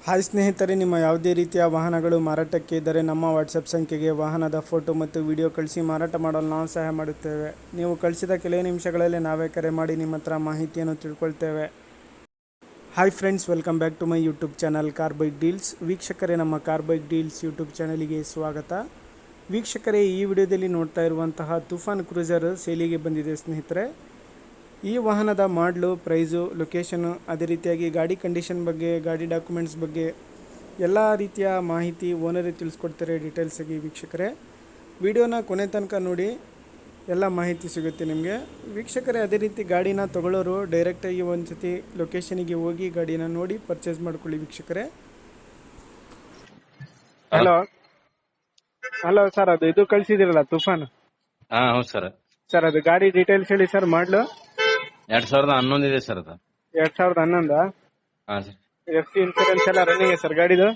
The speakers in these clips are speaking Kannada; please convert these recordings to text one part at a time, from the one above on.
ಹಾಯ್ ಸ್ನೇಹಿತರೆ, ನಿಮ್ಮ ಯಾವುದೇ ರೀತಿಯ ವಾಹನಗಳು ಮಾರಾಟಕ್ಕೆ ಇದ್ದರೆ ನಮ್ಮ ವಾಟ್ಸಪ್ ಸಂಖ್ಯೆಗೆ ವಾಹನದ ಫೋಟೋ ಮತ್ತು ವಿಡಿಯೋ ಕಳಿಸಿ ಮಾರಾಟ ಮಾಡಲು ನಾವು ಸಹಾಯ ಮಾಡುತ್ತೇವೆ. ನೀವು ಕಳಿಸಿದ ಕೆಲವೇ ನಿಮಿಷಗಳಲ್ಲಿ ನಾವೇ ಕರೆ ಮಾಡಿ ನಿಮ್ಮ ಹತ್ರ ಮಾಹಿತಿಯನ್ನು ತಿಳ್ಕೊಳ್ತೇವೆ. Hi friends, welcome back to my YouTube channel car bike deals. ವೀಕ್ಷಕರೇ, ನಮ್ಮ ಕಾರ್ ಬೈಕ್ ಡೀಲ್ಸ್ ಯೂಟ್ಯೂಬ್ ಚಾನಲಿಗೆ ಸ್ವಾಗತ. ವೀಕ್ಷಕರೇ, ಈ ವಿಡಿಯೋದಲ್ಲಿ ನೋಡ್ತಾ ಇರುವಂತಹ ತುಫಾನ್ ಕ್ರೂಸರ್ ಸೇಲಿಗೆ ಬಂದಿದೆ ಸ್ನೇಹಿತರೆ. ಈ ವಾಹನದ ಮಾಡಲು, ಪ್ರೈಸು, ಲೊಕೇಶನು, ಅದೇ ರೀತಿಯಾಗಿ ಗಾಡಿ ಕಂಡೀಷನ್ ಬಗ್ಗೆ, ಗಾಡಿ ಡಾಕ್ಯುಮೆಂಟ್ಸ್ ಬಗ್ಗೆ ಎಲ್ಲ ರೀತಿಯ ಮಾಹಿತಿ ಓನರೇ ತಿಳಿಸ್ಕೊಡ್ತಾರೆ ಡೀಟೇಲ್ಸಾಗಿ. ವೀಕ್ಷಕರೇ, ವಿಡಿಯೋನ ಕೊನೆ ತನಕ ನೋಡಿ, ಎಲ್ಲ ಮಾಹಿತಿ ಸಿಗುತ್ತೆ ನಿಮಗೆ. ವೀಕ್ಷಕರೇ, ಅದೇ ರೀತಿ ಗಾಡಿನ ತೊಗೊಳ್ಳೋರು ಡೈರೆಕ್ಟಾಗಿ ಒಂದು ಸತಿ ಲೊಕೇಶನಿಗೆ ಹೋಗಿ ಗಾಡಿನ ನೋಡಿ ಪರ್ಚೇಸ್ ಮಾಡ್ಕೊಳ್ಳಿ ವೀಕ್ಷಕರೇ. ಹಲೋ ಸರ್, ಅದು ಇದು ಕಳಿಸಿದಿರಲ್ಲ ತುಫಾನ್? ಹೌದು ಸರ್. ಸರ್, ಅದು ಗಾಡಿ ಡೀಟೇಲ್ಸ್ ಹೇಳಿ ಸರ್. ಮಾಡಲು 2011 ಇದೆ ಸರ್. ಅದು 2011? ಹಾಂ ಸರ್. FC ಇನ್ಸೂರೆನ್ಸ್ ಎಲ್ಲ ರನ್ನಿಂಗ್ ಸರ್ ಗಾಡಿದು?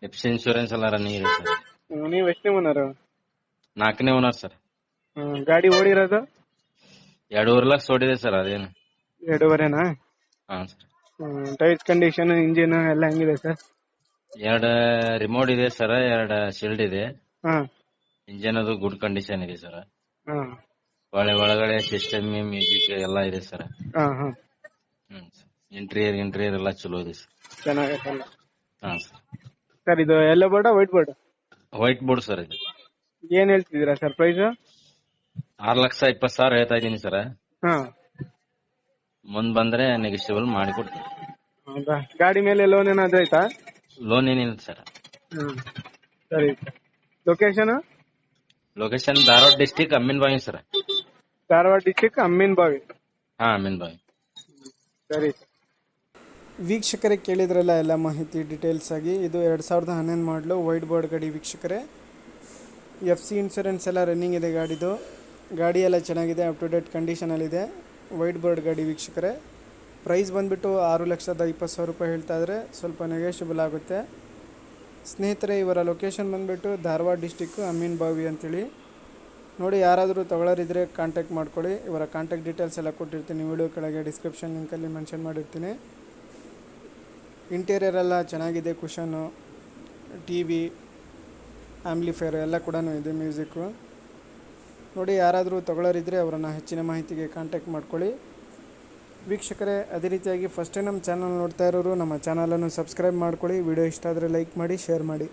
FC ಇನ್ಶೂರೆನ್ಸ್ ಎಲ್ಲ ರನ್ನಿಂಗ್ ಇದೆ ಸರ್. ನೀವು ಎಷ್ಟನೇ ಓನರು? 4ನೇ ಓನರ್ ಸರ್. ಗಾಡಿ ಓಡಿರೋದು 2.5 ಲಕ್ಷ ಓಡಿದೆ ಸರ್. ಅದೇನು 2.5ನಾ? ಹಾಂ ಸರ್. ಟೈರ್ಸ್ ಕಂಡೀಷನ್, ಇಂಜಿನ್ ಎಲ್ಲ ಹೆಂಗಿದೆ ಸರ್? 2 ರಿಮೋಟ್ ಇದೆ ಸರ್, 2 ಶಿಲ್ಡ್ ಇದೆ. ಹಾಂ ಇಂಜಿನ್ ಅದು ಗುಡ್ ಕಂಡೀಷನ್ ಇದೆ ಸರ್. ಹಾಂ ಒಳಗಡೆ ಸಿಸ್ಟಮ್, ಮ್ಯೂಸಿಕ್ ಎಲ್ಲ ಇದೆ ಸರ್. ಹಾಂ ಹಾಂ ಇಂಟೀರಿಯರ್ ಎಲ್ಲ ಚಲೋ ಇದೆ ಸರ್. ಚೆನ್ನಾಗೈತಲ್ಲ ಹಾಂ ಸರ್. ಸರ್, ಇದು yellow board white board? White board sir. ಇದು ಏನ್ ಹೇಳ್ತಿದ್ದೀರಾ ಸರ್ ಪ್ರೈಸ್? 6,20,000 ಹೇಳ್ತಾ ಇದ್ದೀನಿ ಸರ್. ಹಾಂ, ಮುಂದ್ ಬಂದ್ರೆ ನೆಗೋಷಿಯಬಲ್ ಮಾಡಿ ಕೊಡ್ತೀನಿ. ಹೌದಾ? ಗಾಡಿ ಮೇಲೆ ಲೋನ್ ಏನಾದ್ರು ಆಯ್ತಾ? ಲೋನ್ ಏನಿಲ್ಲ ಸರ್. ಸರಿ. Location? Location Dharwad district Amminabhavi sir. Dharwad district Amminabhavi? ಹಾಂ, ಅಮ್ಮಿನಬಾವಿ. ಸರಿ. ವೀಕ್ಷಕರೇ, ಕೇಳಿದ್ರಲ್ಲ ಎಲ್ಲ ಮಾಹಿತಿ ಡೀಟೇಲ್ಸ್ ಆಗಿ. ಇದು 2011 ಮಾಡಲು ವೈಟ್ ಬೋರ್ಡ್ ಗಾಡಿ ವೀಕ್ಷಕರೇ. FC ಇನ್ಸೂರೆನ್ಸ್ ಎಲ್ಲ ರನ್ನಿಂಗ್ ಇದೆ ಗಾಡಿದು. ಗಾಡಿ ಎಲ್ಲ ಚೆನ್ನಾಗಿದೆ, ಅಪ್ ಟು ಡೇಟ್ ಕಂಡೀಷನಲ್ಲಿದೆ. ವೈಟ್ ಬೋರ್ಡ್ ಗಾಡಿ ವೀಕ್ಷಕರೇ. ಪ್ರೈಸ್ ಬಂದುಬಿಟ್ಟು 6,20,000 ರೂಪಾಯಿ ಹೇಳ್ತಾ ಇದ್ದಾರೆ. ಸ್ವಲ್ಪ ನೆಗೋಷಿಯಬಲ್ ಆಗುತ್ತೆ ಸ್ನೇಹಿತರೆ. ಇವರ ಲೊಕೇಶನ್ ಬಂದುಬಿಟ್ಟು ಧಾರವಾಡ ಡಿಸ್ಟಿಕ್ಕು ಅಮ್ಮಿನಬಾವಿ ಅಂತೇಳಿ ನೋಡಿ. ಯಾರಾದರೂ ತಗೊಳ್ಳೋರಿದ್ದರೆ ಕಾಂಟ್ಯಾಕ್ಟ್ ಮಾಡ್ಕೊಳ್ಳಿ. ಇವರ ಕಾಂಟ್ಯಾಕ್ಟ್ ಡೀಟೇಲ್ಸ್ ಎಲ್ಲ ಕೊಟ್ಟಿರ್ತೀನಿ ವಿಡಿಯೋ ಕೆಳಗೆ ಡಿಸ್ಕ್ರಿಪ್ಷನ್ ಲಿಂಕಲ್ಲಿ ಮೆನ್ಷನ್ ಮಾಡಿರ್ತೀನಿ. ಇಂಟೀರಿಯರ್ ಎಲ್ಲ ಚೆನ್ನಾಗಿದೆ, ಕುಷನ್ನು, TV, ಆಂಪ್ಲಿಫೈರ್ ಎಲ್ಲ ಕೂಡ ಇದೆ, ಮ್ಯೂಸಿಕ್ಕು ನೋಡಿ. ಯಾರಾದರೂ ತಗೊಳ್ಳೋರಿದ್ದರೆ ಅವರನ್ನು ಹೆಚ್ಚಿನ ಮಾಹಿತಿಗೆ ಕಾಂಟ್ಯಾಕ್ಟ್ ಮಾಡ್ಕೊಳ್ಳಿ ವೀಕ್ಷಕರೇ. ಅದೇ ರೀತಿಯಾಗಿ ಫಸ್ಟ್ ಟೈಮ್ ನಮ್ಮ ಚಾನಲ್ ನೋಡ್ತಾ ಇರೋರು ನಮ್ಮ ಚಾನಲನ್ನು ಸಬ್ಸ್ಕ್ರೈಬ್ ಮಾಡ್ಕೊಳ್ಳಿ. ವಿಡಿಯೋ ಇಷ್ಟ ಆದರೆ ಲೈಕ್ ಮಾಡಿ, ಶೇರ್ ಮಾಡಿ.